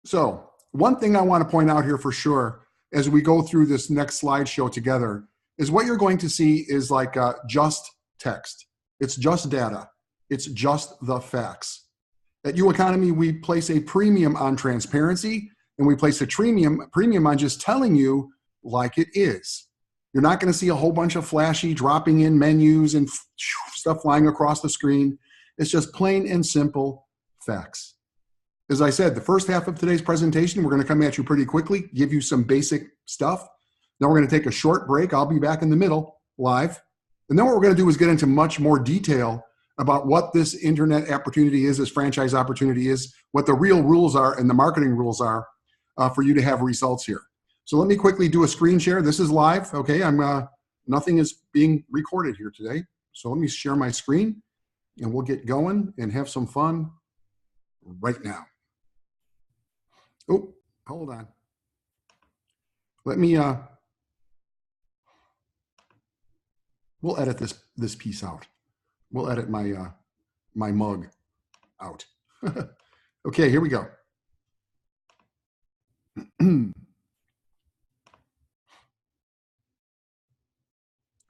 So one thing I want to point out here for sure as we go through this next slideshow together is what you're going to see is like just text. It's just data. It's just the facts. At U Economy, we place a premium on transparency, and we place a premium on just telling you like it is. You're not going to see a whole bunch of flashy dropping in menus and stuff flying across the screen. It's just plain and simple facts. As I said, the first half of today's presentation, we're going to come at you pretty quickly, give you some basic stuff. Then we're going to take a short break. I'll be back in the middle live. And then what we're going to do is get into much more detail about what this internet opportunity is, this franchise opportunity is, what the real rules are and the marketing rules are for you to have results here. So let me quickly do a screen share. This is live. Okay, nothing is being recorded here today. So let me share my screen and we'll get going and have some fun right now. Oh, hold on. Let me, we'll edit this piece out. We'll edit my, my mug out. Okay, here we go.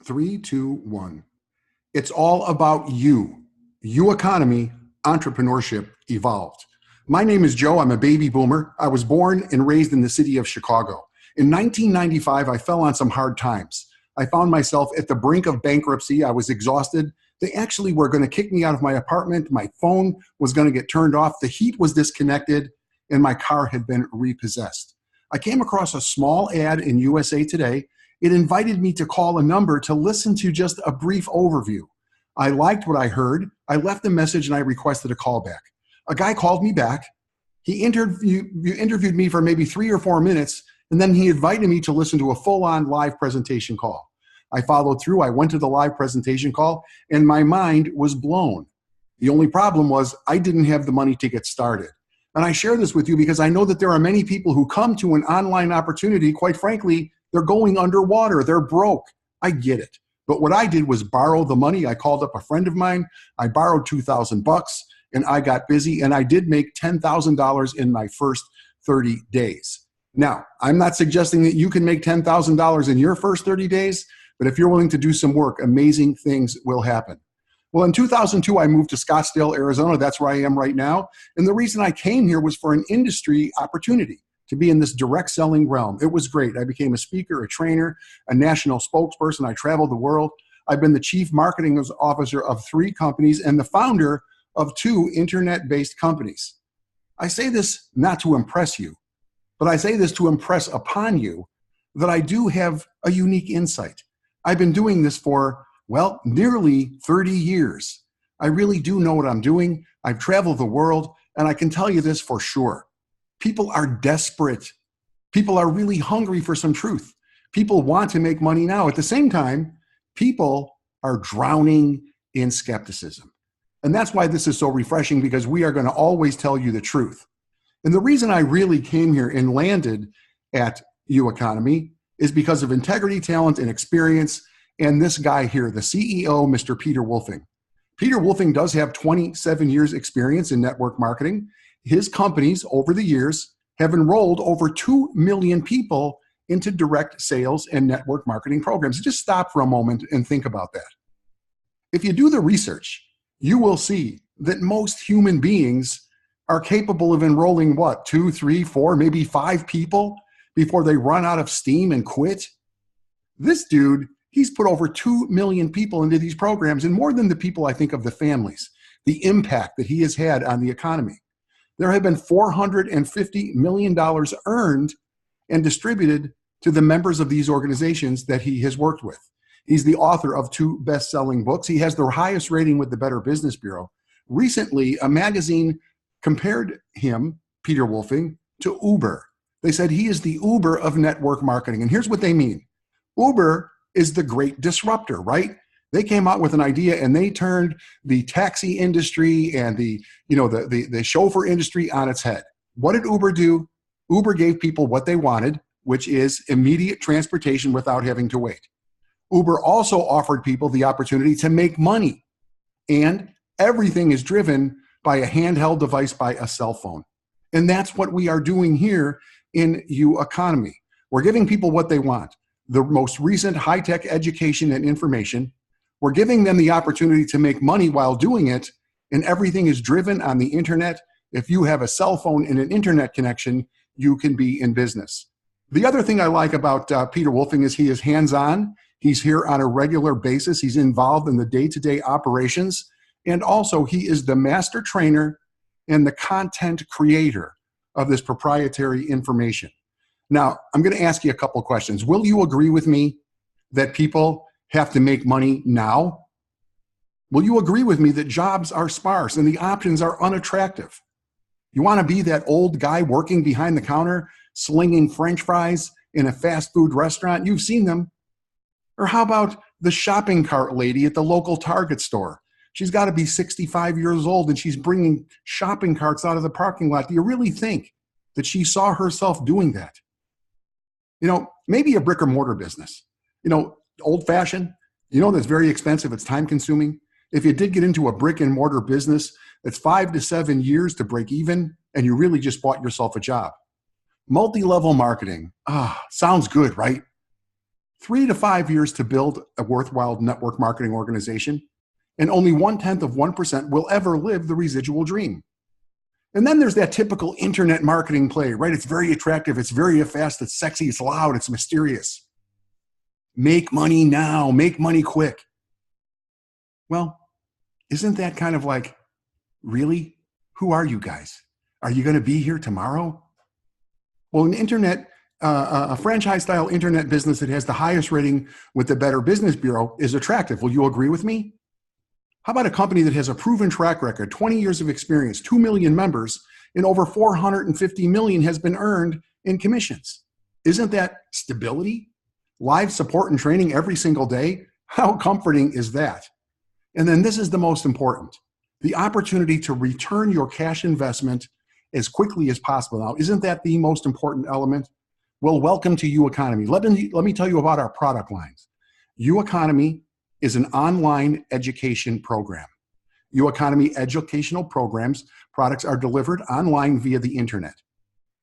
3, 2, 1. It's all about you. You Economy, entrepreneurship evolved. My name is Joe. I'm a baby boomer. I was born and raised in the city of Chicago. In 1995, I fell on some hard times. I found myself at the brink of bankruptcy. I was exhausted. They actually were going to kick me out of my apartment. My phone was going to get turned off. The heat was disconnected, and my car had been repossessed. I came across a small ad in USA Today. It invited me to call a number to listen to just a brief overview. I liked what I heard. I left a message and I requested a call back. A guy called me back. He interviewed me for maybe 3 or 4 minutes, and then he invited me to listen to a full-on live presentation call. I followed through. I went to the live presentation call, and my mind was blown. The only problem was I didn't have the money to get started. And I share this with you because I know that there are many people who come to an online opportunity, quite frankly, they're going underwater. They're broke. I get it. But what I did was borrow the money. I called up a friend of mine. I borrowed $2,000 and I got busy, and I did make $10,000 in my first 30 days. Now, I'm not suggesting that you can make $10,000 in your first 30 days, but if you're willing to do some work, amazing things will happen. Well, in 2002, I moved to Scottsdale, Arizona. That's where I am right now. And the reason I came here was for an industry opportunity to be in this direct selling realm. It was great. I became a speaker, a trainer, a national spokesperson. I traveled the world. I've been the chief marketing officer of 3 companies and the founder of 2 internet-based companies. I say this not to impress you, but I say this to impress upon you that I do have a unique insight. I've been doing this for, well, nearly 30 years. I really do know what I'm doing. I've traveled the world, and I can tell you this for sure. People are desperate. People are really hungry for some truth. People want to make money now. At the same time, people are drowning in skepticism. And that's why this is so refreshing, because we are going to always tell you the truth. And the reason I really came here and landed at U Economy is because of integrity, talent, and experience. And this guy here, the CEO, Mr. Peter Wolfing. Peter Wolfing does have 27 years experience in network marketing. His companies over the years have enrolled over 2 million people into direct sales and network marketing programs. Just stop for a moment and think about that. If you do the research, you will see that most human beings are capable of enrolling, what, 2, 3, 4, maybe 5 people before they run out of steam and quit. This dude, he's put over 2 million people into these programs, and more than the people, I think of the families, the impact that he has had on the economy. There have been $450 million earned and distributed to the members of these organizations that he has worked with. He's the author of 2 best-selling books. He has the highest rating with the Better Business Bureau. Recently, a magazine compared him, Peter Wolfing, to Uber. They said he is the Uber of network marketing. And here's what they mean. Uber is the great disruptor, right? They came out with an idea and they turned the taxi industry and the chauffeur industry on its head. What did Uber do? Uber gave people what they wanted, which is immediate transportation without having to wait. Uber also offered people the opportunity to make money, and everything is driven by a handheld device, by a cell phone. And that's what we are doing here in U Economy. We're giving people what they want, the most recent high-tech education and information. We're giving them the opportunity to make money while doing it, and everything is driven on the internet. If you have a cell phone and an internet connection, you can be in business. The other thing I like about Peter Wolfing is he is hands-on. He's here on a regular basis. He's involved in the day-to-day operations. And also, he is the master trainer and the content creator of this proprietary information. Now, I'm going to ask you a couple of questions. Will you agree with me that people have to make money now? Will you agree with me that jobs are sparse and the options are unattractive? You want to be that old guy working behind the counter, slinging French fries in a fast food restaurant? You've seen them. Or how about the shopping cart lady at the local Target store? She's got to be 65 years old and she's bringing shopping carts out of the parking lot. Do you really think that she saw herself doing that? You know, maybe a brick or mortar business. You know, old fashioned, you know, that's very expensive. It's time consuming. If you did get into a brick and mortar business, it's 5 to 7 years to break even, and you really just bought yourself a job. Multi-level marketing. Sounds good, right? 3 to 5 years to build a worthwhile network marketing organization, and only 0.1% will ever live the residual dream. And then there's that typical internet marketing play, right? It's very attractive, it's very fast, it's sexy, it's loud, it's mysterious. Make money now, make money quick. Well, isn't that kind of like, really? Who are you guys? Are you going to be here tomorrow? Well, an internet, a franchise-style internet business that has the highest rating with the Better Business Bureau is attractive. Will you agree with me? How about a company that has a proven track record, 20 years of experience, 2 million members, and over 450 million has been earned in commissions? Isn't that stability? Live support and training every single day? How comforting is that? And then this is the most important, the opportunity to return your cash investment as quickly as possible. Now, isn't that the most important element? Well, welcome to U Economy. Let me tell you about our product lines. U Economy is an online education program. U Economy educational products are delivered online via the internet.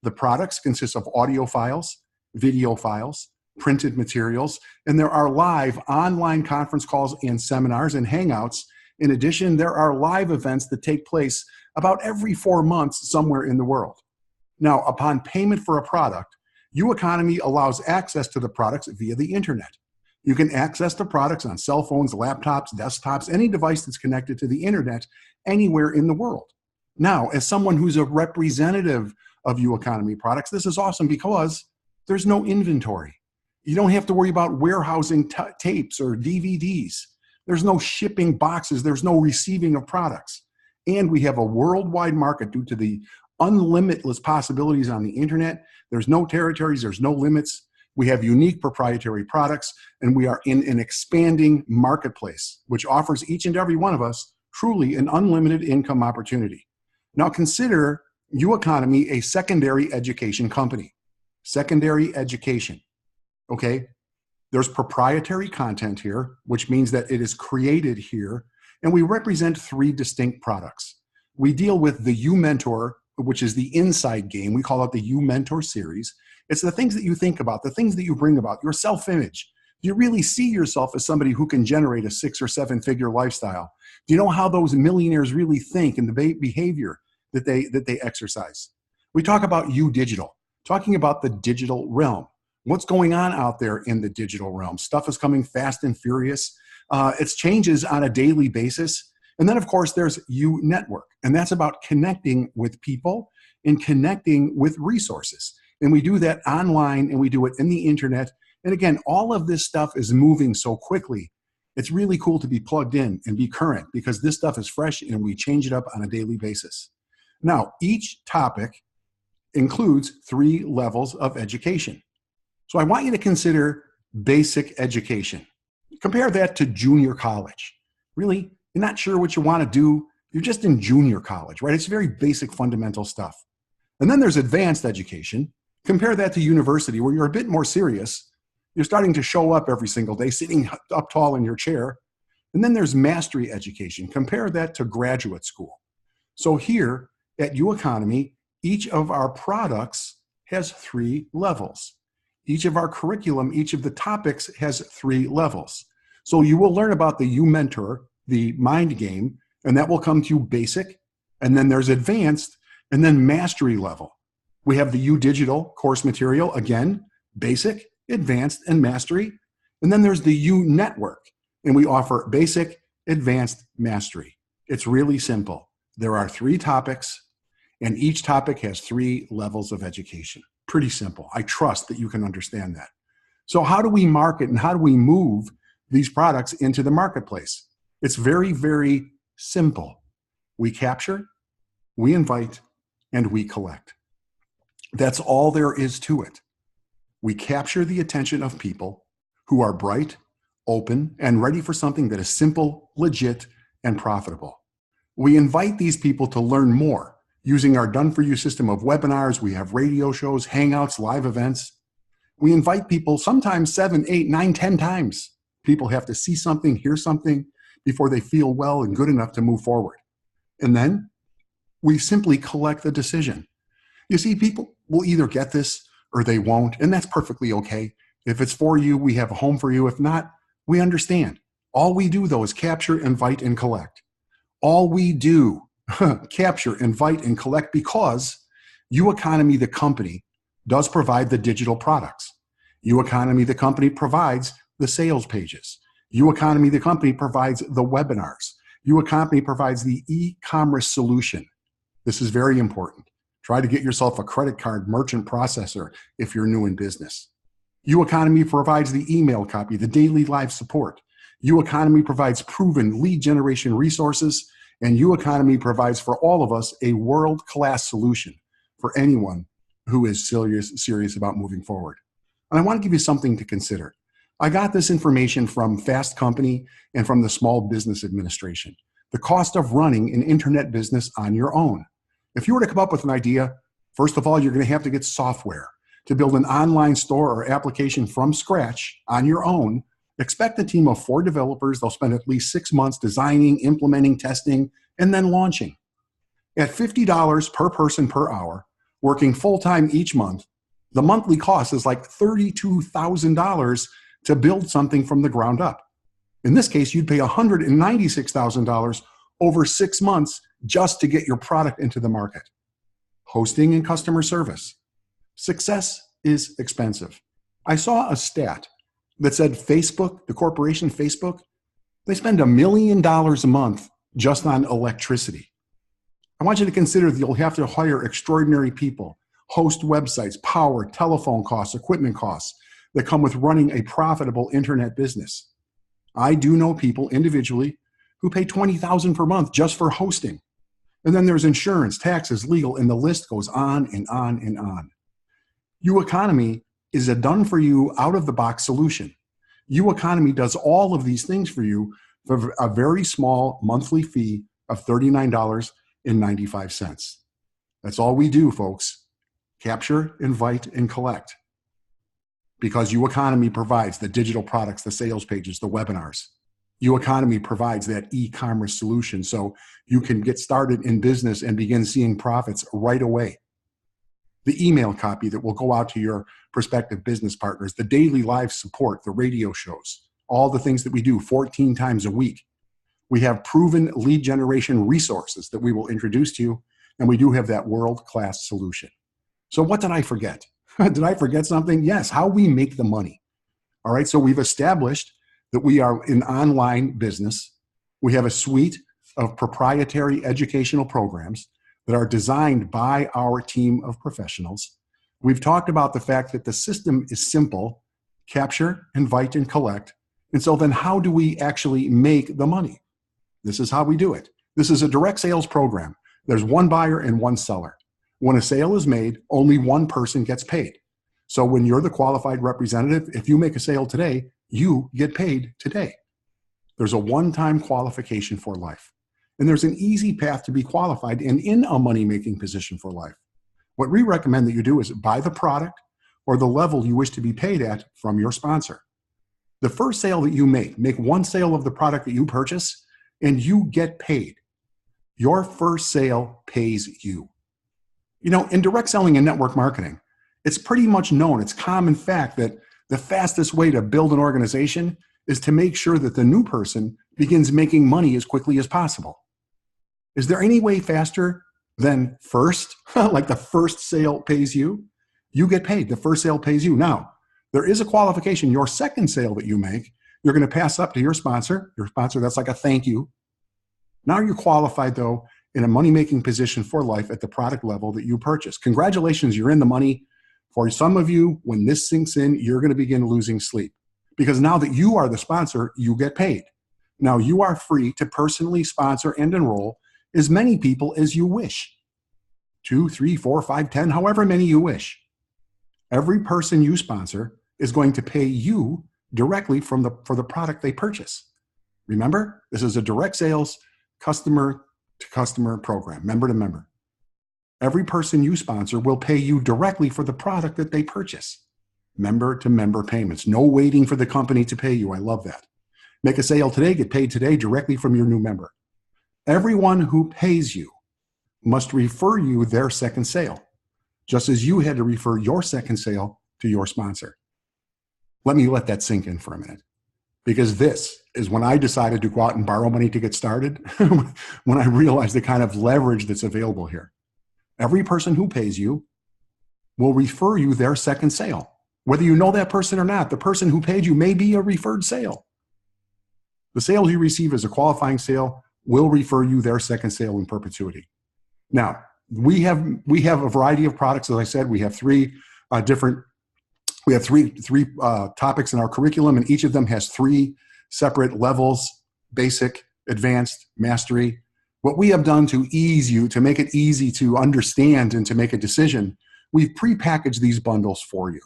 The products consist of audio files, video files, printed materials, and there are live online conference calls and seminars and hangouts. In addition, there are live events that take place about every 4 months somewhere in the world. Now, upon payment for a product, U Economy allows access to the products via the internet. You can access the products on cell phones, laptops, desktops, any device that's connected to the internet anywhere in the world. Now, as someone who's a representative of U Economy products, this is awesome because there's no inventory. You don't have to worry about warehousing tapes or DVDs. There's no shipping boxes. There's no receiving of products. And we have a worldwide market due to the unlimitless possibilities on the internet. There's no territories. There's no limits. We have unique proprietary products, and we are in an expanding marketplace, which offers each and every one of us truly an unlimited income opportunity. Now consider U Economy a secondary education company. Secondary education. Okay, there's proprietary content here, which means that it is created here, and we represent 3 distinct products. We deal with the U Mentor, which is the inside game. We call it the U Mentor series. It's the things that you think about, the things that you bring about, your self-image. Do you really see yourself as somebody who can generate a 6 or 7 figure lifestyle? Do you know how those millionaires really think and the behavior that they exercise? We talk about U Digital, talking about the digital realm. What's going on out there in the digital realm? Stuff is coming fast and furious. It's changes on a daily basis. And then, of course, there's U Network, and that's about connecting with people and connecting with resources. And we do that online, and we do it in the internet. And again, all of this stuff is moving so quickly. It's really cool to be plugged in and be current because this stuff is fresh and we change it up on a daily basis. Now, each topic includes 3 levels of education. So I want you to consider basic education. Compare that to junior college. Really, you're not sure what you want to do. You're just in junior college, right? It's very basic, fundamental stuff. And then there's advanced education. Compare that to university, where you're a bit more serious. You're starting to show up every single day, sitting up tall in your chair. And then there's mastery education. Compare that to graduate school. So here at U Economy, Each of our products has 3 levels. Each of our curriculum, each of the topics has 3 levels. So you will learn about the You Mentor, the mind game, and that will come to you basic, and then there's advanced, and then mastery level. We have the You Digital course material, again, basic, advanced, and mastery. And then there's the You Network, and we offer basic, advanced, mastery. It's really simple. There are 3 topics, and each topic has 3 levels of education. Pretty simple. I trust that you can understand that. So how do we market and how do we move these products into the marketplace? It's very, very simple. We capture, we invite, and we collect. That's all there is to it. We capture the attention of people who are bright, open, and ready for something that is simple, legit, and profitable. We invite these people to learn more using our done-for-you system of webinars. We have radio shows, hangouts, live events. We invite people sometimes 7, 8, 9, 10 times. People have to see something, hear something before they feel well and good enough to move forward. And then we simply collect the decision. You see, people will either get this or they won't, and that's perfectly okay. If it's for you, we have a home for you. If not, we understand. All we do, though, is capture, invite, and collect. All we do, capture, invite, and collect, because You Economy, the company, does provide the digital products. You Economy, the company, provides the sales pages. You Economy, the company, provides the webinars. You Economy provides the e-commerce solution. This is very important. Try to get yourself a credit card merchant processor if you're new in business. You Economy provides the email copy, the daily live support. You Economy provides proven lead generation resources, and You Economy provides for all of us a world-class solution for anyone who is serious about moving forward. And I want to give you something to consider. I got this information from Fast Company and from the Small Business Administration. The cost of running an internet business on your own. If you were to come up with an idea, first of all, you're going to have to get software. To build an online store or application from scratch on your own, expect a team of 4 developers. They'll spend at least 6 months designing, implementing, testing, and then launching. At $50 per person per hour, working full-time each month, the monthly cost is like $32,000 to build something from the ground up. In this case, you'd pay $196,000 over 6 months just to get your product into the market. Hosting and customer service. Success is expensive. I saw a stat that said Facebook, the corporation Facebook, they spend $1 million a month just on electricity. I want you to consider that you'll have to hire extraordinary people, host websites, power, telephone costs, equipment costs that come with running a profitable internet business. I do know people individually who pay $20,000 per month just for hosting. And then there's insurance, taxes, legal, and the list goes on and on and on. You Economy is a done-for-you, out-of-the-box solution. You Economy does all of these things for you for a very small monthly fee of $39.95. That's all we do, folks. Capture, invite, and collect. Because You Economy provides the digital products, the sales pages, the webinars. You Economy provides that e-commerce solution so you can get started in business and begin seeing profits right away. The email copy that will go out to your prospective business partners, the daily live support, the radio shows, all the things that we do 14 times a week. We have proven lead generation resources that we will introduce to you, and we do have that world-class solution. So what did I forget? Did I forget something? Yes, how we make the money. All right, so we've established that we are an online business. We have a suite of proprietary educational programs that are designed by our team of professionals. We've talked about the fact that the system is simple: capture, invite, and collect. And so then how do we actually make the money? This is how we do it. This is a direct sales program. There's one buyer and one seller. When a sale is made, only one person gets paid. So when you're the qualified representative, if you make a sale today, you get paid today. There's a one-time qualification for life. And there's an easy path to be qualified and in a money-making position for life. What we recommend that you do is buy the product or the level you wish to be paid at from your sponsor. The first sale that you make one sale of the product that you purchase, and you get paid. Your first sale pays you. In direct selling and network marketing, it's pretty much known, it's common fact that the fastest way to build an organization is to make sure that the new person begins making money as quickly as possible. Is there any way faster than first, like the first sale pays you? You get paid, the first sale pays you. Now, there is a qualification. Your second sale that you make, you're going to pass up to your sponsor. Your sponsor, that's like a thank you. Now you're qualified, though, in a money-making position for life at the product level that you purchase. Congratulations, you're in the money. For some of you, when this sinks in, you're going to begin losing sleep. Because now that you are the sponsor, you get paid. Now you are free to personally sponsor and enroll as many people as you wish. 2, 3, 4, 5, 10, however many you wish. Every person you sponsor is going to pay you directly for the product they purchase. Remember, this is a direct sales, customer-to-customer program, member-to-member. Every person you sponsor will pay you directly for the product that they purchase. Member-to-member payments. No waiting for the company to pay you. I love that. Make a sale today, get paid today directly from your new member. Everyone who pays you must refer you their second sale, just as you had to refer your second sale to your sponsor. Let me let that sink in for a minute, because this is when I decided to go out and borrow money to get started, when I realized the kind of leverage that's available here. Every person who pays you will refer you their second sale. Whether you know that person or not, the person who paid you may be a referred sale. The sale you receive as a qualifying sale will refer you their second sale in perpetuity. Now, we have a variety of products. As I said, we have three topics in our curriculum, and each of them has 3 separate levels: basic, advanced, mastery. What we have done to ease you, to make it easy to understand and to make a decision, we've prepackaged these bundles for you.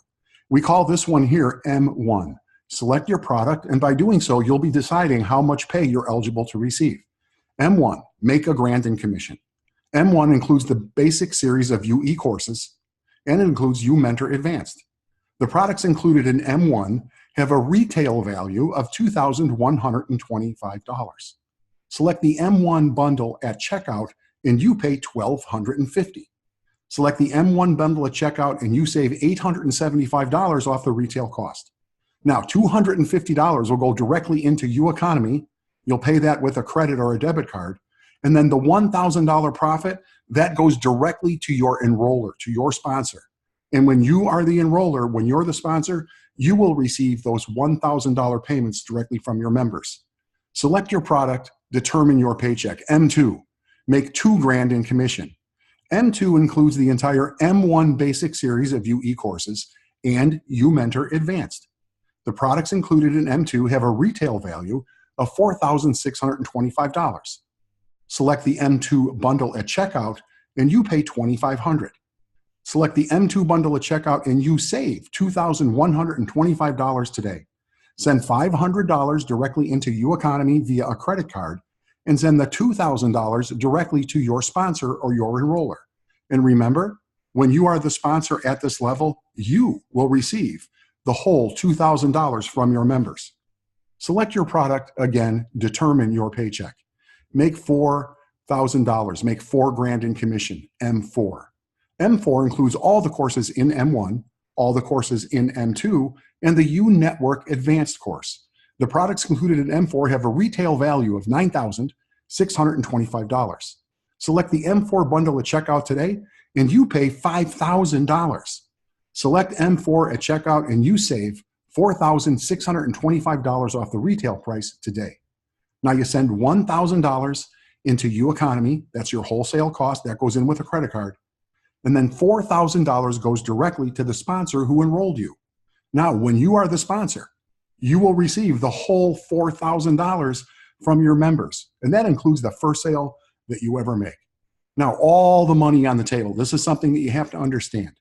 We call this one here M1. Select your product, and by doing so, you'll be deciding how much pay you're eligible to receive. M1, make a grant in commission. M1 includes the basic series of UE courses, and it includes U Mentor Advanced. The products included in M1 have a retail value of $2,125. Select the M1 bundle at checkout, and you pay $1,250. Select the M1 bundle at checkout, and you save $875 off the retail cost. Now, $250 will go directly into U Economy. You'll pay that with a credit or a debit card. And then the $1,000 profit, that goes directly to your enroller, to your sponsor. And when you are the enroller, when you're the sponsor, you will receive those $1,000 payments directly from your members. Select your product, determine your paycheck. M2, make $2,000 in commission. M2 includes the entire M1 basic series of UE courses and U Mentor Advanced. The products included in M2 have a retail value of $4,625. Select the M2 bundle at checkout, and you pay $2,500. Select the M2 bundle at checkout, and you save $2,125 today. Send $500 directly into U Economy via a credit card, and send the $2,000 directly to your sponsor or your enroller. And remember, when you are the sponsor at this level, you will receive the whole $2,000 from your members. Select your product, again, determine your paycheck. Make $4,000, make $4,000 in commission, M4. M4 includes all the courses in M1, all the courses in M2, and the U Network Advanced course. The products included in M4 have a retail value of $9,625. Select the M4 bundle at checkout today, and you pay $5,000. Select M4 at checkout, and you save $4,625 off the retail price today. Now you send $1,000 into U Economy. That's your wholesale cost. That goes in with a credit card. And then $4,000 goes directly to the sponsor who enrolled you. Now, when you are the sponsor, you will receive the whole $4,000 from your members. And that includes the first sale that you ever make. Now, all the money on the table. This is something that you have to understand.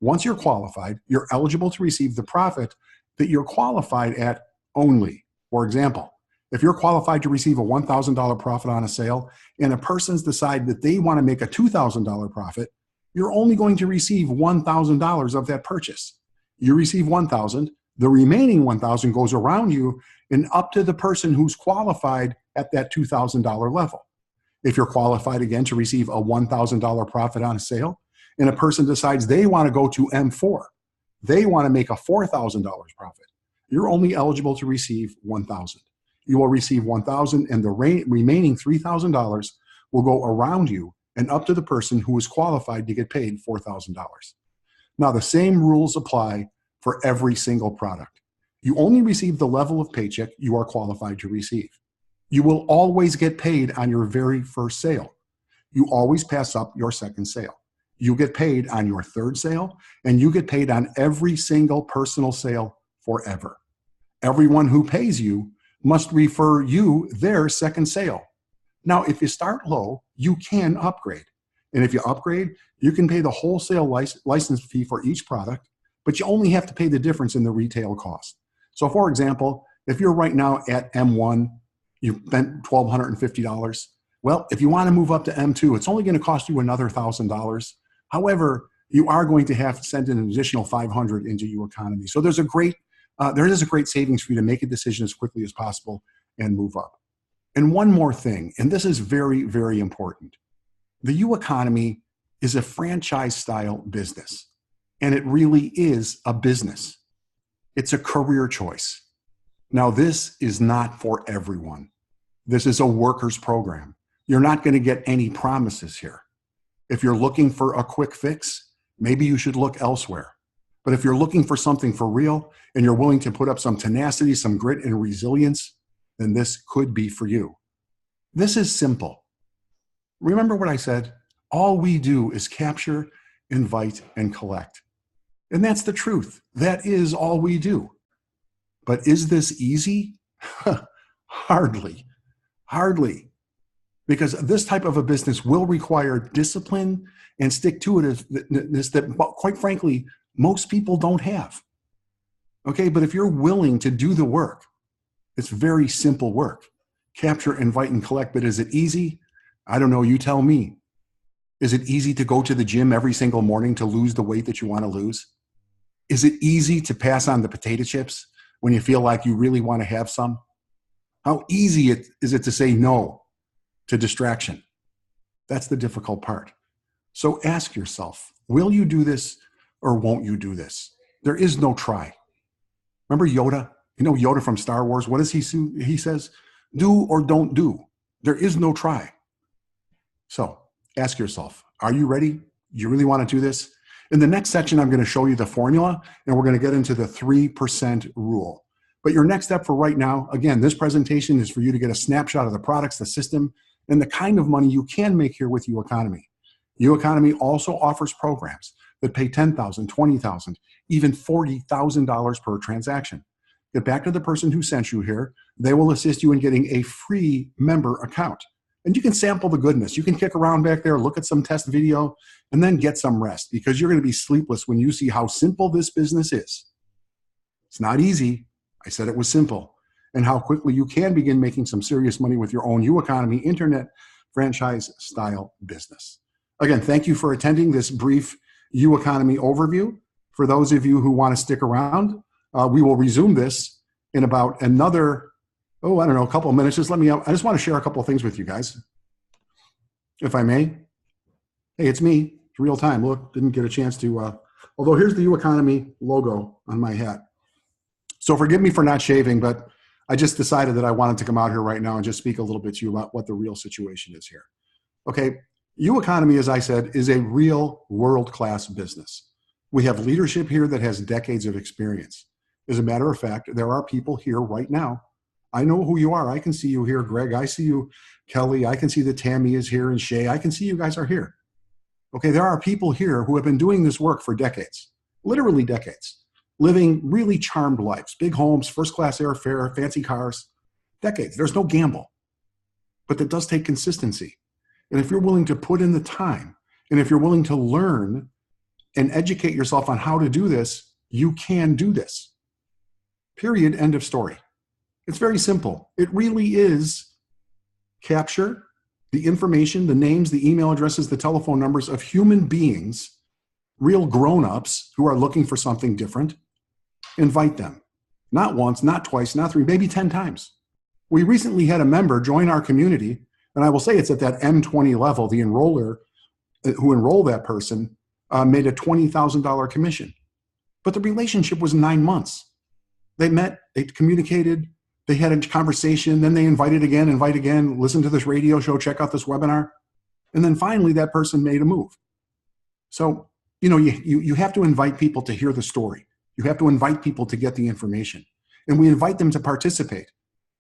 Once you're qualified, you're eligible to receive the profit that you're qualified at only. For example, if you're qualified to receive a $1,000 profit on a sale, and a person's decide that they want to make a $2,000 profit, you're only going to receive $1,000 of that purchase. You receive $1,000, the remaining $1,000 goes around you and up to the person who's qualified at that $2,000 level. If you're qualified again to receive a $1,000 profit on a sale, and a person decides they want to go to M4, they want to make a $4,000 profit, you're only eligible to receive $1,000. You will receive $1,000, and the remaining $3,000 will go around you and up to the person who is qualified to get paid $4,000. Now, the same rules apply for every single product. You only receive the level of paycheck you are qualified to receive. You will always get paid on your very first sale. You always pass up your second sale. You get paid on your third sale, and you get paid on every single personal sale forever. Everyone who pays you must refer you their second sale. Now, if you start low, you can upgrade. And if you upgrade, you can pay the wholesale license fee for each product, but you only have to pay the difference in the retail cost. So for example, if you're right now at M1, you've spent $1,250. Well, if you want to move up to M2, it's only going to cost you another $1,000. However, you are going to have to send an additional $500 into your economy. So there is a great savings for you to make a decision as quickly as possible and move up. And one more thing, and this is very, very important. The U economy is a franchise-style business, and it really is a business. It's a career choice. Now, this is not for everyone. This is a workers program. You're not going to get any promises here. If you're looking for a quick fix, maybe you should look elsewhere. But if you're looking for something for real and you're willing to put up some tenacity, some grit and resilience, then this could be for you. This is simple. Remember what I said? All we do is capture, invite, and collect. And that's the truth. That is all we do. But is this easy? Hardly. Because this type of a business will require discipline and stick-to-itiveness that, quite frankly, most people don't have. Okay, but if you're willing to do the work, it's very simple work. Capture, invite, and collect. But is it easy? I don't know. You tell me. Is it easy to go to the gym every single morning to lose the weight that you want to lose? Is it easy to pass on the potato chips when you feel like you really want to have some? How easy is it to say no to distraction? That's the difficult part. So ask yourself, will you do this or won't you do this? There is no try. Remember Yoda? You know Yoda from Star Wars? What does he says? Do or don't do. There is no try. So ask yourself, are you ready? You really want to do this? In the next section, I'm going to show you the formula, and we're going to get into the 3% rule. But your next step for right now, again, this presentation is for you to get a snapshot of the products, the system, and the kind of money you can make here with U Economy. U Economy also offers programs that pay $10,000, $20,000, even $40,000 per transaction. Get back to the person who sent you here. They will assist you in getting a free member account. And you can sample the goodness. You can kick around back there, look at some test video, and then get some rest, because you're going to be sleepless when you see how simple this business is. It's not easy. I said it was simple. And how quickly you can begin making some serious money with your own U Economy internet franchise style business. Again, thank you for attending this brief U Economy overview. For those of you who want to stick around, we will resume this in about another, a couple of minutes. Just let me I just want to share a couple of things with you guys, if I may. Hey, it's me. It's real time. Look, didn't get a chance to, although here's the U Economy logo on my hat. So forgive me for not shaving, but I just decided that I wanted to come out here right now and just speak a little bit to you about what the real situation is here. Okay, U Economy, as I said, is a real world-class business. We have leadership here that has decades of experience. As a matter of fact, there are people here right now. I know who you are. I can see you here, Greg. I see you, Kelly. I can see that Tammy is here, and Shay. I can see you guys are here. Okay, there are people here who have been doing this work for decades, literally decades, living really charmed lives, big homes, first-class airfare, fancy cars, decades. There's no gamble, but that does take consistency. And if you're willing to put in the time, and if you're willing to learn and educate yourself on how to do this, you can do this. Period. End of story. It's very simple. It really is capture the information, the names, the email addresses, the telephone numbers of human beings, real grown-ups who are looking for something different. Invite them. Not once, not twice, not three, maybe 10 times. We recently had a member join our community, and I will say it's at that M20 level, the enroller who enrolled that person made a $20,000 commission. But the relationship was 9 months. They met, they communicated, they had a conversation, then they invite again, listen to this radio show, check out this webinar. And then finally that person made a move. So, you have to invite people to hear the story. You have to invite people to get the information. And we invite them to participate.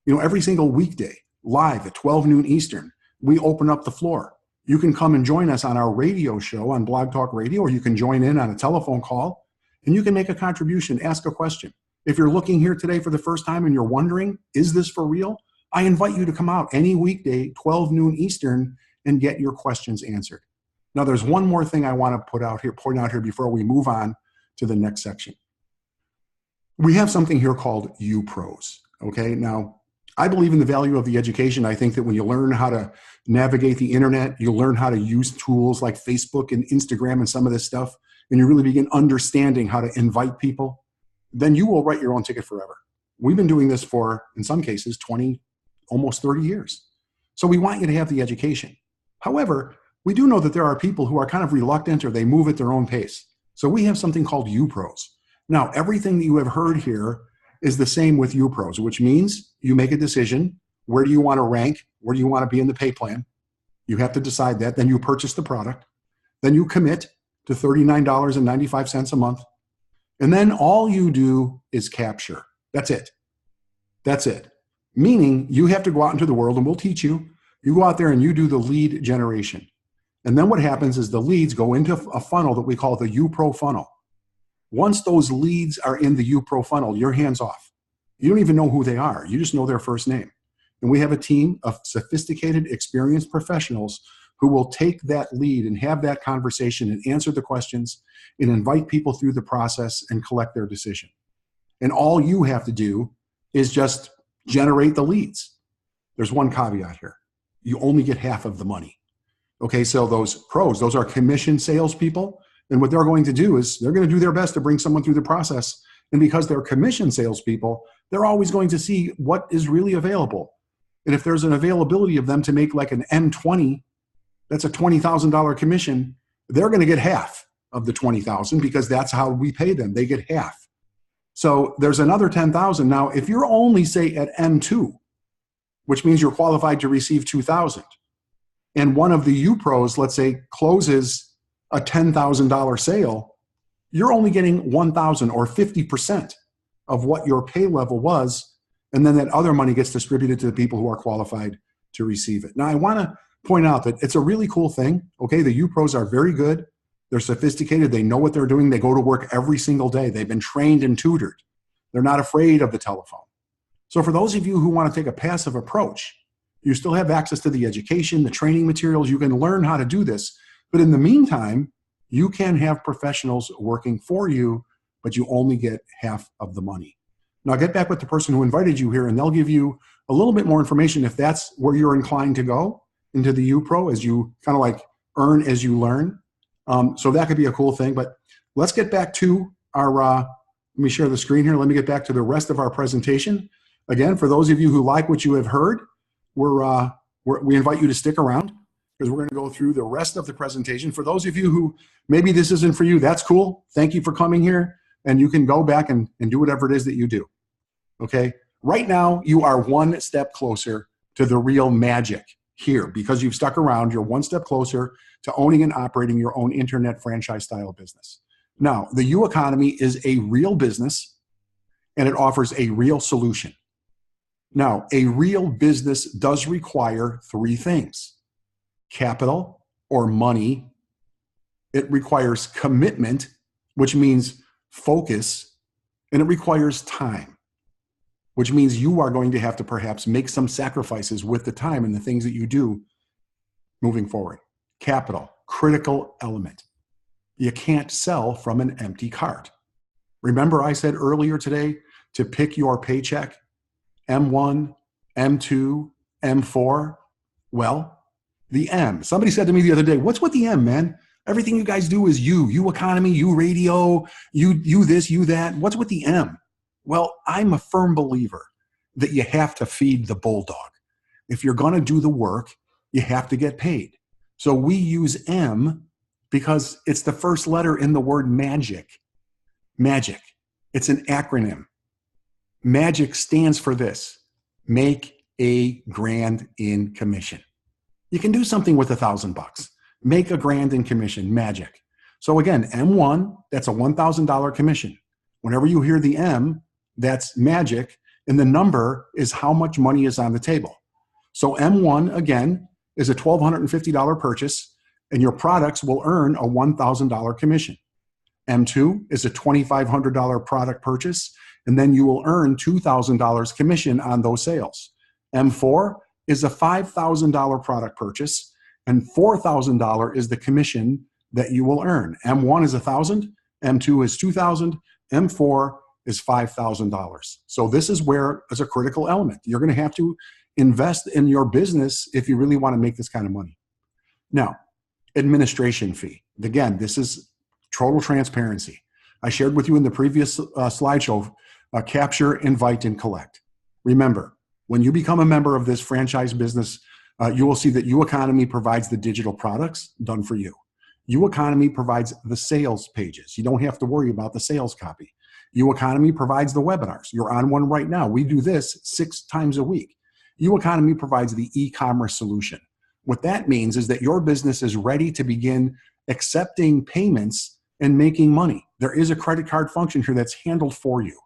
Every single weekday, live at 12 noon Eastern, we open up the floor. You can come and join us on our radio show on Blog Talk Radio, or you can join in on a telephone call, and you can make a contribution, ask a question. If you're looking here today for the first time and you're wondering, is this for real? I invite you to come out any weekday, 12 noon Eastern, and get your questions answered. Now, there's one more thing I want to point out here before we move on to the next section. We have something here called U-Pros, okay? Now, I believe in the value of the education. I think that when you learn how to navigate the internet, you learn how to use tools like Facebook and Instagram and some of this stuff, and you really begin understanding how to invite people, then you will write your own ticket forever. We've been doing this for, in some cases, 20, almost 30 years. So we want you to have the education. However, we do know that there are people who are kind of reluctant or they move at their own pace. So we have something called U-Pros. Now, everything that you have heard here is the same with U-Pros, which means you make a decision. Where do you want to rank? Where do you want to be in the pay plan? You have to decide that. Then you purchase the product. Then you commit to $39.95 a month. And then all you do is capture. That's it. That's it. Meaning you have to go out into the world, and we'll teach you. You go out there and you do the lead generation. And then what happens is the leads go into a funnel that we call the U-Pro funnel. Once those leads are in the U-Pro funnel, you're hands off. You don't even know who they are. You just know their first name. And we have a team of sophisticated, experienced professionals who will take that lead and have that conversation and answer the questions and invite people through the process and collect their decision. And all you have to do is just generate the leads. There's one caveat here. You only get half of the money. Okay, so those pros, those are commission salespeople. And what they're going to do is they're going to do their best to bring someone through the process. And because they're commission salespeople, they're always going to see what is really available. And if there's an availability of them to make like an M20, that's a $20,000 commission, they're going to get half of the $20,000 because that's how we pay them. They get half. So there's another $10,000. Now, if you're only, say, at M2, which means you're qualified to receive $2,000, and one of the U-Pros, let's say, closes a $10,000 sale, you're only getting $1,000 or 50% of what your pay level was, and then that other money gets distributed to the people who are qualified to receive it. Now, I want to point out that it's a really cool thing. Okay, the U-Pros are very good. They're sophisticated. They know what they're doing. They go to work every single day. They've been trained and tutored. They're not afraid of the telephone. So for those of you who want to take a passive approach, you still have access to the education, the training materials. You can learn how to do this. But in the meantime, you can have professionals working for you, but you only get half of the money. Now get back with the person who invited you here, and they'll give you a little bit more information if that's where you're inclined to go into the U-Pro, as you kind of like earn as you learn. So that could be a cool thing. But let's get back to our, let me share the screen here. Let me get back to the rest of our presentation. Again, for those of you who like what you have heard, we invite you to stick around because we're going to go through the rest of the presentation. For those of you who maybe this isn't for you, that's cool. Thank you for coming here, and you can go back and do whatever it is that you do. Okay? Right now, you are one step closer to the real magic here because you've stuck around. You're one step closer to owning and operating your own internet franchise style business. Now, the U economy is a real business, and it offers a real solution. Now, a real business does require three things: capital or money. It requires commitment, which means focus, and it requires time, which means you are going to have to perhaps make some sacrifices with the time and the things that you do moving forward. Capital, critical element. You can't sell from an empty cart. Remember I said earlier today to pick your paycheck? M1, M2, M4. Well, the M. Somebody said to me the other day, what's with the M, man? Everything you guys do is you economy, you radio, you this, you that. What's with the M? Well, I'm a firm believer that you have to feed the bulldog. If you're going to do the work, you have to get paid. So we use M because it's the first letter in the word magic. Magic. It's an acronym. Magic stands for this: make a grand in commission. You can do something with $1,000. Make a grand in commission, magic. So again, M1, that's a $1,000 commission. Whenever you hear the M, that's magic, and the number is how much money is on the table. So M1, again, is a $1,250 purchase, and your products will earn a $1,000 commission. M2 is a $2,500 product purchase, and then you will earn $2,000 commission on those sales. M4 is a $5,000 product purchase, and $4,000 is the commission that you will earn. M1 is $1,000, M2 is $2,000, M4 is $5,000. So this is where is a critical element. You're going to have to invest in your business if you really want to make this kind of money. Now, administration fee. Again, this is total transparency. I shared with you in the previous slideshow, capture, invite, and collect. Remember, when you become a member of this franchise business, you will see that UEconomy provides the digital products done for you. UEconomy provides the sales pages. You don't have to worry about the sales copy. UEconomy provides the webinars. You're on one right now. We do this 6 times a week. UEconomy provides the e-commerce solution. What that means is that your business is ready to begin accepting payments and making money. There is a credit card function here that's handled for you.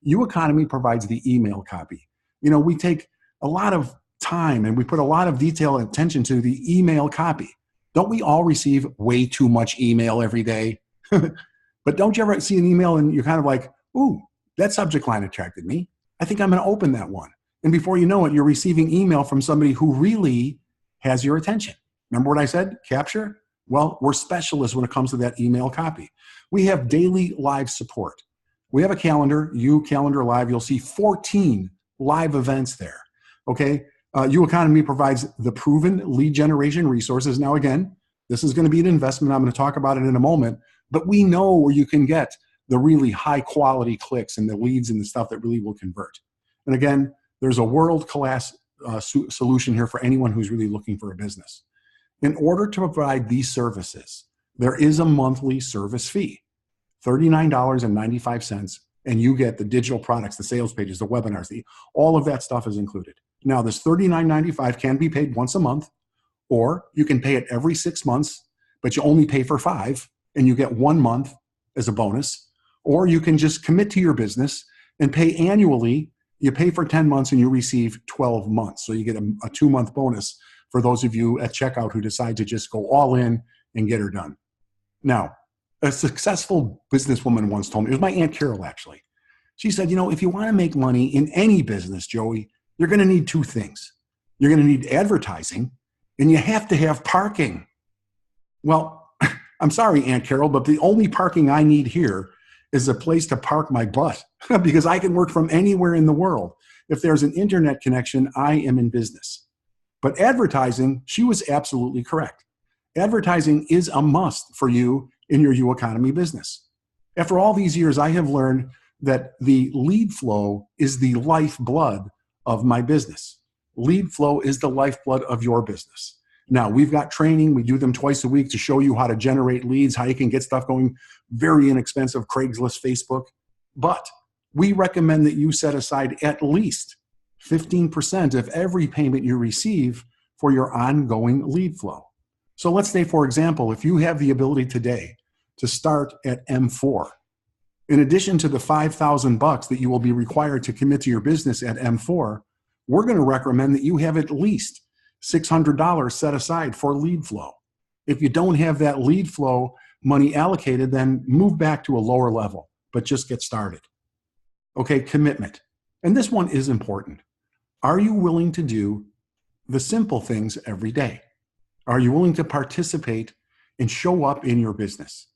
UEconomy provides the email copy. You know, we take a lot of time and we put a lot of detail and attention to the email copy. Don't we all receive way too much email every day? But don't you ever see an email and you're kind of like, ooh, that subject line attracted me. I think I'm going to open that one. And before you know it, you're receiving email from somebody who really has your attention. Remember what I said? Capture? Well, we're specialists when it comes to that email copy. We have daily live support. We have a calendar, Calendar Live. You'll see 14 live events there. Okay? UEconomy provides the proven lead generation resources. Now, again, this is going to be an investment. I'm going to talk about it in a moment, but we know where you can get the really high quality clicks and the leads and the stuff that really will convert. And again, there's a world-class solution here for anyone who's really looking for a business. In order to provide these services, there is a monthly service fee, $39.95, and you get the digital products, the sales pages, the webinars, all of that stuff is included. Now, this $39.95 can be paid once a month, or you can pay it every 6 months, but you only pay for 5, and you get 1 month as a bonus, or you can just commit to your business and pay annually. You pay for 10 months and you receive 12 months. So you get a 2-month bonus for those of you at checkout who decide to just go all in and get her done. Now, a successful businesswoman once told me, it was my Aunt Carol actually. She said, you know, if you want to make money in any business, Joey, you're going to need 2 things. You're going to need advertising and you have to have parking. Well, I'm sorry, Aunt Carol, but the only parking I need here is a place to park my butt because I can work from anywhere in the world. If there's an internet connection, I am in business. But advertising, she was absolutely correct. Advertising is a must for you in your UEconomy business. After all these years, I have learned that the lead flow is the lifeblood of my business. Lead flow is the lifeblood of your business. Now, we've got training. We do them twice a week to show you how to generate leads, how you can get stuff going, very inexpensive, Craigslist, Facebook. But we recommend that you set aside at least 15% of every payment you receive for your ongoing lead flow. So let's say, for example, if you have the ability today to start at M4, in addition to the $5,000 that you will be required to commit to your business at M4, we're going to recommend that you have at least $600 set aside for lead flow. If you don't have that lead flow money allocated, then move back to a lower level, but just get started. Okay, commitment. And this one is important. Are you willing to do the simple things every day? Are you willing to participate and show up in your business?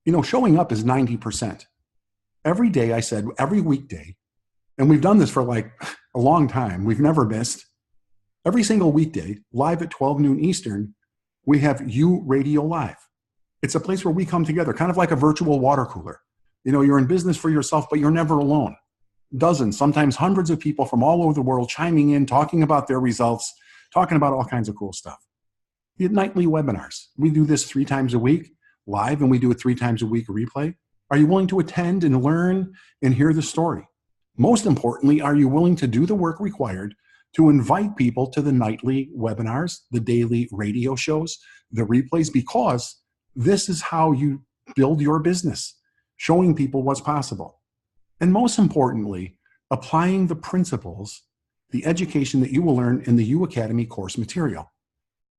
You know, showing up is 90%. Every day, I said, every weekday, and we've done this for like a long time. We've never missed. Every single weekday, live at 12 noon Eastern, we have U Radio Live. It's a place where we come together, kind of like a virtual water cooler. You know, you're in business for yourself, but you're never alone. Dozens, sometimes hundreds of people from all over the world chiming in, talking about their results, talking about all kinds of cool stuff. We have nightly webinars. We do this 3 times a week. live and we do it 3 times a week, a replay? Are you willing to attend and learn and hear the story? Most importantly, are you willing to do the work required to invite people to the nightly webinars, the daily radio shows, the replays? Because this is how you build your business, showing people what's possible. And most importantly, applying the principles, the education that you will learn in the U Academy course material.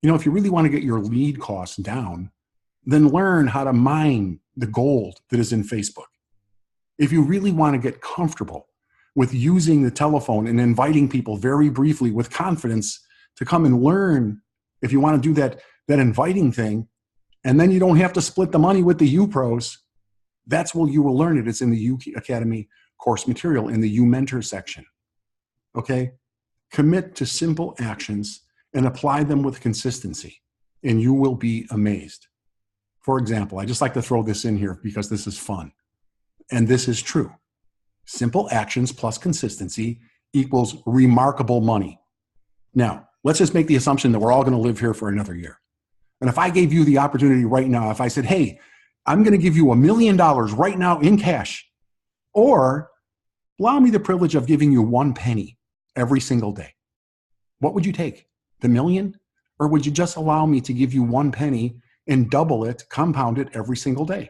If you really want to get your lead costs down, then learn how to mine the gold that is in Facebook. If you really want to get comfortable with using the telephone and inviting people very briefly with confidence to come and learn, if you want to do that inviting thing, and then you don't have to split the money with the U pros, that's where you will learn it. It's in the U Academy course material in the U Mentor section. Okay? Commit to simple actions and apply them with consistency, and you will be amazed. For example, I just like to throw this in here because this is fun, and this is true. Simple actions plus consistency equals remarkable money. Now, let's just make the assumption that we're all going to live here for another year. And if I gave you the opportunity right now, if I said, hey, I'm going to give you $1 million right now in cash, or allow me the privilege of giving you 1 penny every single day, what would you take? The million? Or would you just allow me to give you 1 penny and double it, compound it every single day?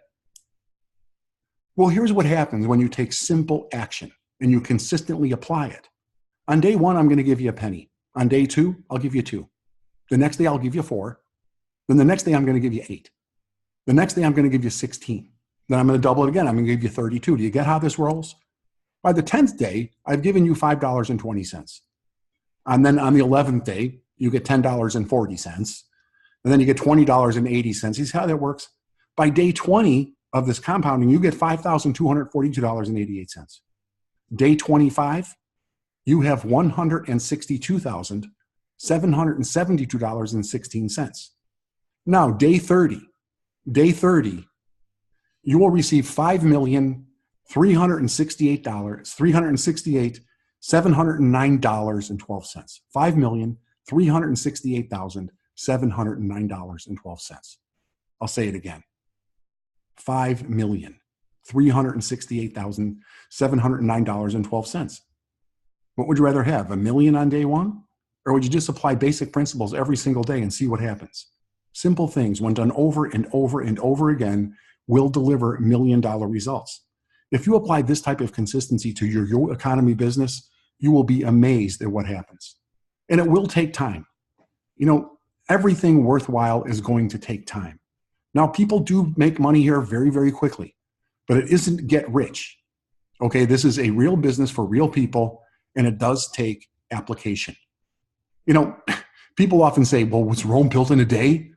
Well, here's what happens when you take simple action and you consistently apply it. On day 1, I'm going to give you a penny. On day 2, I'll give you 2. The next day, I'll give you 4. Then the next day, I'm going to give you 8. The next day, I'm going to give you 16. Then I'm going to double it again. I'm going to give you 32. Do you get how this rolls? By the 10th day, I've given you $5.20. And then on the 11th day, you get $10.40. And then you get $20.80. You see how that works? By day 20 of this compounding, you get $5,242.88. Day 25, you have $162,772.16. Now, day 30, you will receive $5,368,709.12. $5,368,709.12. I'll say it again. $5,368,709.12. What would you rather have? $1 million on day 1? Or would you just apply basic principles every single day and see what happens? Simple things, when done over and over and over again, will deliver $1 million results. If you apply this type of consistency to your U Economy business, you will be amazed at what happens. And it will take time. Everything worthwhile is going to take time. Now, people do make money here very, very quickly, but it isn't get rich. Okay, this is a real business for real people, and it does take application. People often say, well, was Rome built in a day?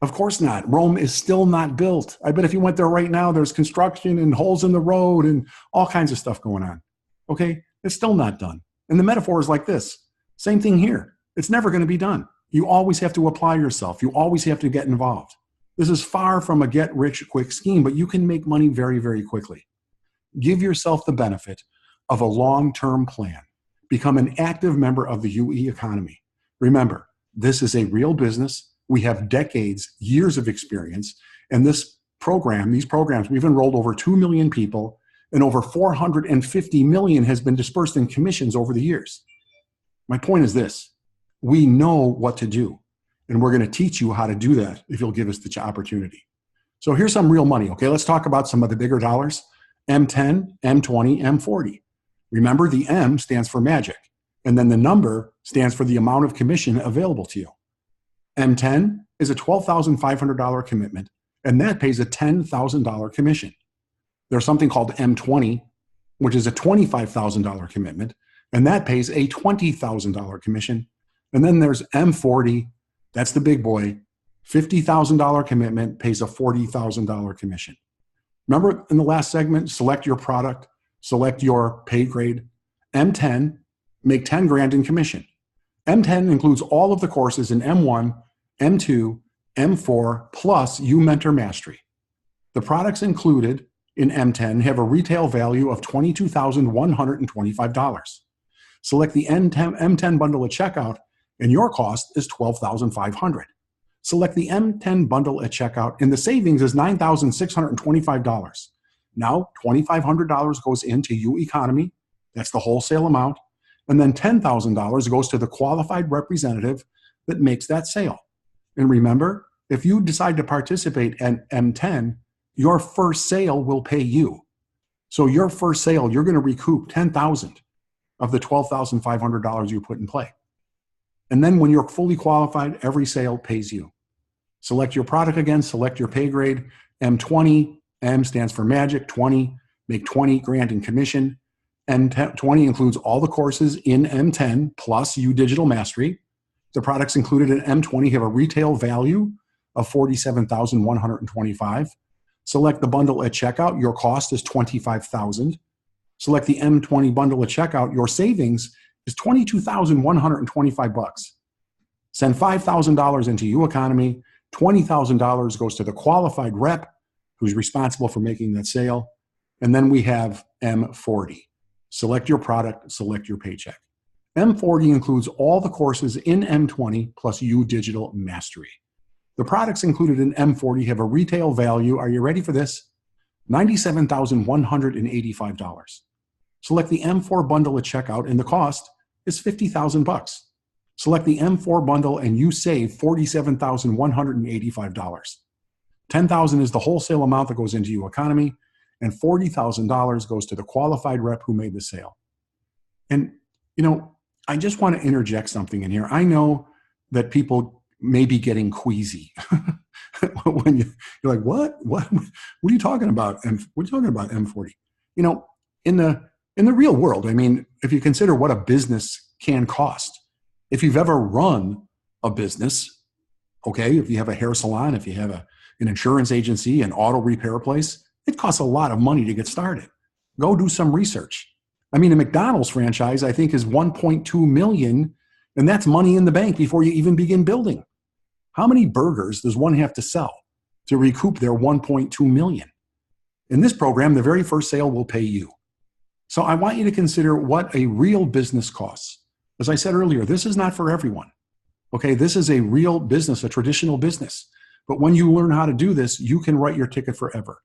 Of course not. Rome is still not built. I bet if you went there right now, there's construction and holes in the road and all kinds of stuff going on. Okay, it's still not done. And the metaphor is like this. Same thing here. It's never going to be done. You always have to apply yourself. You always have to get involved. This is far from a get-rich-quick scheme, but you can make money very, very quickly. Give yourself the benefit of a long-term plan. Become an active member of the UE economy. Remember, this is a real business. We have decades, years of experience. And these programs, we've enrolled over 2 million people, and over 450 million has been dispersed in commissions over the years. My point is this. We know what to do, and we're going to teach you how to do that if you'll give us the opportunity. So here's some real money, okay? Let's talk about some of the bigger dollars. M10, M20, M40. Remember, the M stands for magic, and then the number stands for the amount of commission available to you. M10 is a $12,500 commitment, and that pays a $10,000 commission. There's something called M20, which is a $25,000 commitment, and that pays a $20,000 commission. And then there's M40, that's the big boy, $50,000 commitment, pays a $40,000 commission. Remember in the last segment, select your product, select your pay grade. M10, make 10 grand in commission. M10 includes all of the courses in M1, M2, M4, plus U Mentor Mastery. The products included in M10 have a retail value of $22,125. Select the M10 bundle at checkout, and your cost is $12,500. Select the M10 bundle at checkout, and the savings is $9,625. Now, $2,500 goes into U Economy. That's the wholesale amount. And then $10,000 goes to the qualified representative that makes that sale. And remember, if you decide to participate in M10, your first sale will pay you. So your first sale, you're going to recoup $10,000 of the $12,500 you put in play. And then when you're fully qualified, every sale pays you. Select your product again, select your pay grade. M20, M stands for magic, 20, make 20 grand in commission. M20 includes all the courses in M10 plus U Digital Mastery. The products included in M20 have a retail value of $47,125. Select the bundle at checkout. Your cost is $25,000. Select the M20 bundle at checkout. Your savings is $22,125. Send $5,000 into U Economy. $20,000 goes to the qualified rep who's responsible for making that sale. And then we have M40. Select your product, select your paycheck. M40 includes all the courses in M20 plus U Digital Mastery. The products included in M40 have a retail value, are you ready for this? $97,185. Select the M4 bundle at checkout and the cost is $50,000. Select the M4 bundle and you save $47,185. $10,000 is the wholesale amount that goes into U Economy, and $40,000 goes to the qualified rep who made the sale. And, I just want to interject something in here. I know that people may be getting queasy when you're like, what are you talking about? What are you talking about M40? In the real world, if you consider what a business can cost, if you've ever run a business, okay, if you have a hair salon, if you have an insurance agency, an auto repair place, it costs a lot of money to get started. Go do some research. A McDonald's franchise, I think, is $1.2 million, and that's money in the bank before you even begin building. How many burgers does one have to sell to recoup their $1.2 million? In this program, the very first sale will pay you. So I want you to consider what a real business costs. As I said earlier, this is not for everyone. Okay, this is a real business, a traditional business. But when you learn how to do this, you can write your ticket forever.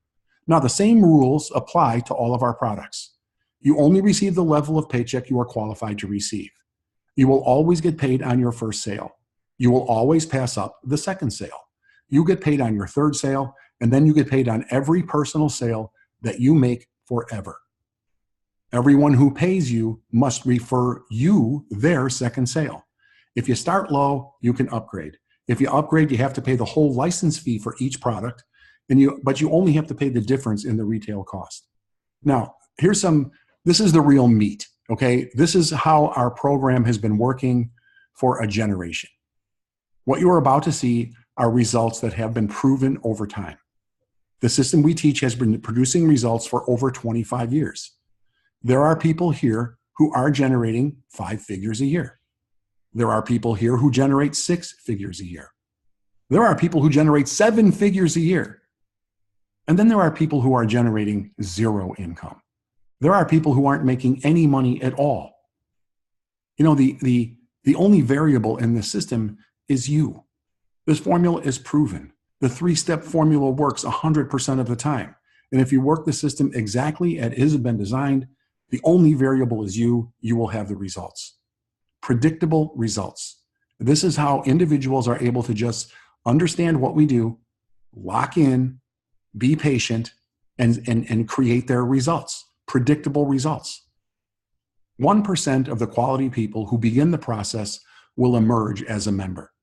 Now, the same rules apply to all of our products. You only receive the level of paycheck you are qualified to receive. You will always get paid on your first sale. You will always pass up the second sale. You get paid on your third sale, and then you get paid on every personal sale that you make forever. Everyone who pays you must refer you their second sale. If you start low, you can upgrade. If you upgrade, you have to pay the whole license fee for each product, but you only have to pay the difference in the retail cost. Now, this is the real meat, okay? This is how our program has been working for a generation. What you are about to see are results that have been proven over time. The system we teach has been producing results for over 25 years. There are people here who are generating 5 figures a year. There are people here who generate 6 figures a year. There are people who generate 7 figures a year. And then there are people who are generating 0 income. There are people who aren't making any money at all. The only variable in this system is you. This formula is proven. The 3-step formula works 100% of the time. And if you work the system exactly as it has been designed, the only variable is you will have the results. Predictable results. This is how individuals are able to just understand what we do, lock in, be patient, and create their results. Predictable results. 1% of the quality people who begin the process will emerge as a member.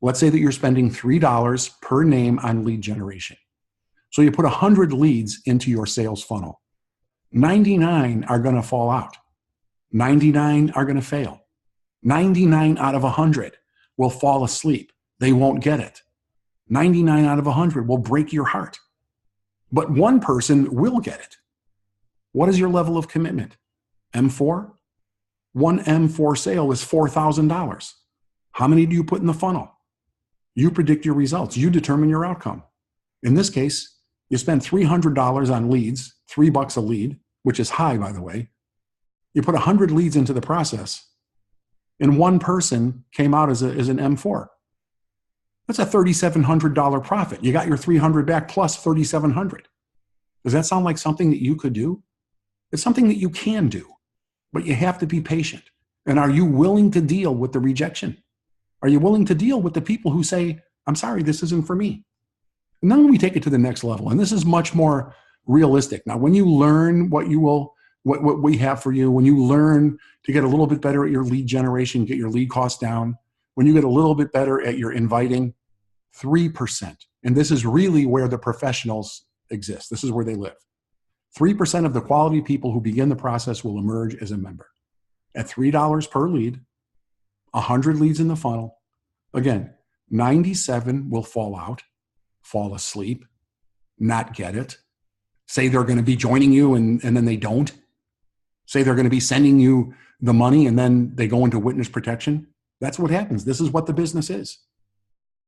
Let's say that you're spending $3 per name on lead generation. So you put 100 leads into your sales funnel. 99 are going to fall out. 99 are going to fail. 99 out of 100 will fall asleep. They won't get it. 99 out of 100 will break your heart. But one person will get it. What is your level of commitment? M4? One M4 sale is $4,000. How many do you put in the funnel? You predict your results. You determine your outcome. In this case, you spend $300 on leads, $3 a lead, which is high, by the way. You put 100 leads into the process, and one person came out as an M4. That's a $3,700 profit. You got your 300 back plus 3,700. Does that sound like something that you could do? It's something that you can do, but you have to be patient. And are you willing to deal with the rejection? Are you willing to deal with the people who say, I'm sorry, this isn't for me? And then we take it to the next level. And this is much more realistic. Now, when you learn what we have for you, when you learn to get a little bit better at your lead generation, get your lead costs down, when you get a little bit better at your inviting, 3%. And this is really where the professionals exist. This is where they live. 3% of the quality people who begin the process will emerge as a member. At $3 per lead, 100 leads in the funnel. Again, 97 will fall out, fall asleep, not get it, say they're going to be joining you and then they don't, say they're going to be sending you the money and then they go into witness protection. That's what happens. This is what the business is.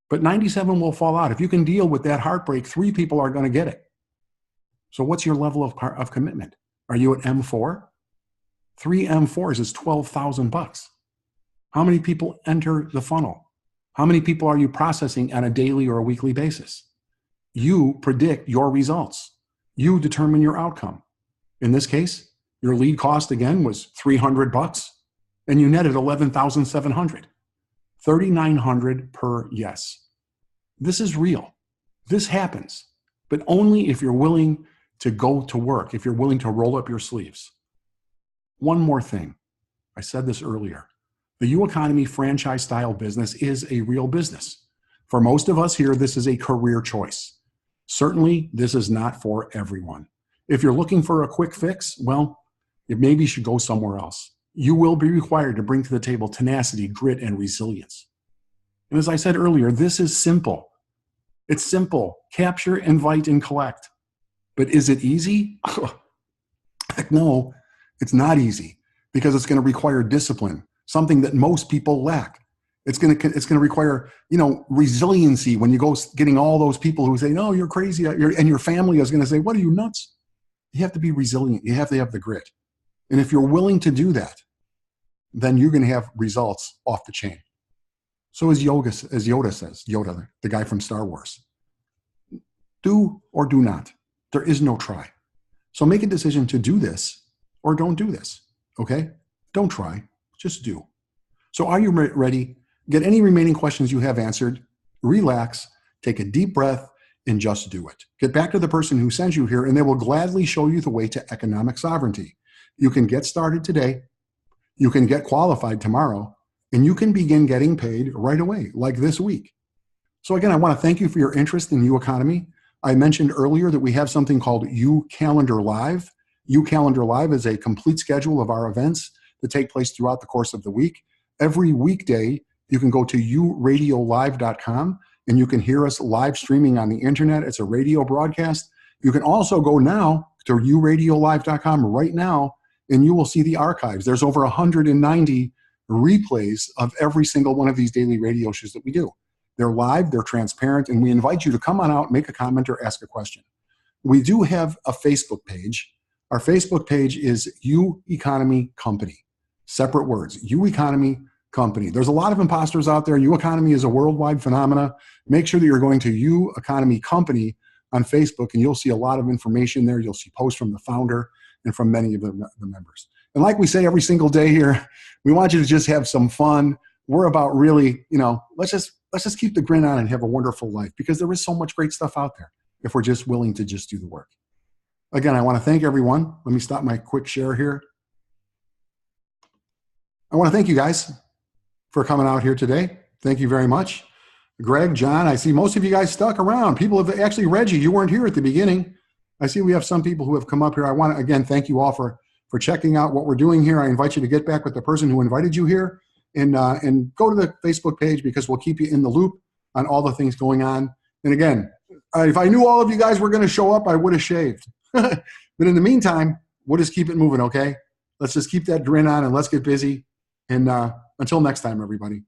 But 97 will fall out. If you can deal with that heartbreak, 3 people are going to get it. So what's your level of commitment? Are you at M4? 3 M4s is $12,000. How many people enter the funnel? How many people are you processing on a daily or a weekly basis? You predict your results. You determine your outcome. In this case, your lead cost again was $300 and you netted $11,700. $3,900 per yes. This is real. This happens, but only if you're willing to go to work, if you're willing to roll up your sleeves. One more thing. I said this earlier. The U-Economy franchise style business is a real business. For most of us here, this is a career choice. Certainly, this is not for everyone. If you're looking for a quick fix, well, you maybe should go somewhere else. You will be required to bring to the table tenacity, grit, and resilience. And as I said earlier, this is simple. It's simple. Capture, invite, and collect. But is it easy? Heck no, it's not easy because it's going to require discipline, something that most people lack. It's going to require, resiliency when you go getting all those people who say, no, you're crazy. And your family is going to say, what are you, nuts? You have to be resilient. You have to have the grit. And if you're willing to do that, then you're going to have results off the chain. So as Yoda says, Yoda, the guy from Star Wars, do or do not. There is no try. So make a decision to do this or don't do this, okay? Don't try, just do. So are you ready? Get any remaining questions you have answered, relax, take a deep breath, and just do it. Get back to the person who sent you here, and they will gladly show you the way to economic sovereignty. You can get started today, you can get qualified tomorrow, and you can begin getting paid right away, like this week. So again, I want to thank you for your interest in U-Economy. I mentioned earlier that we have something called U-Calendar Live. U-Calendar Live is a complete schedule of our events that take place throughout the course of the week. Every weekday, you can go to uradiolive.com and you can hear us live streaming on the internet. It's a radio broadcast. You can also go now to uradiolive.com right now and you will see the archives. There's over 190 replays of every single one of these daily radio shows that we do. They're live, they're transparent, and we invite you to come on out, make a comment, or ask a question. We do have a Facebook page. Our Facebook page is U-Economy Company. Separate words, U-Economy Company. There's a lot of imposters out there. U-Economy is a worldwide phenomena. Make sure that you're going to U-Economy Company on Facebook, and you'll see a lot of information there. You'll see posts from the founder and from many of the members. And like we say every single day here, we want you to just have some fun. We're about really, let's just keep the grin on and have a wonderful life because there is so much great stuff out there if we're just willing to just do the work. Again, I want to thank everyone. Let me stop my quick share here. I want to thank you guys for coming out here today. Thank you very much. Greg, John, I see most of you guys stuck around. People have actually, Reggie, you weren't here at the beginning. I see we have some people who have come up here. I want to, again, thank you all for checking out what we're doing here. I invite you to get back with the person who invited you here and go to the Facebook page because we'll keep you in the loop on all the things going on. And again, if I knew all of you guys were going to show up, I would have shaved. But in the meantime, we'll just keep it moving, okay? Let's just keep that grin on and let's get busy. And until next time, everybody.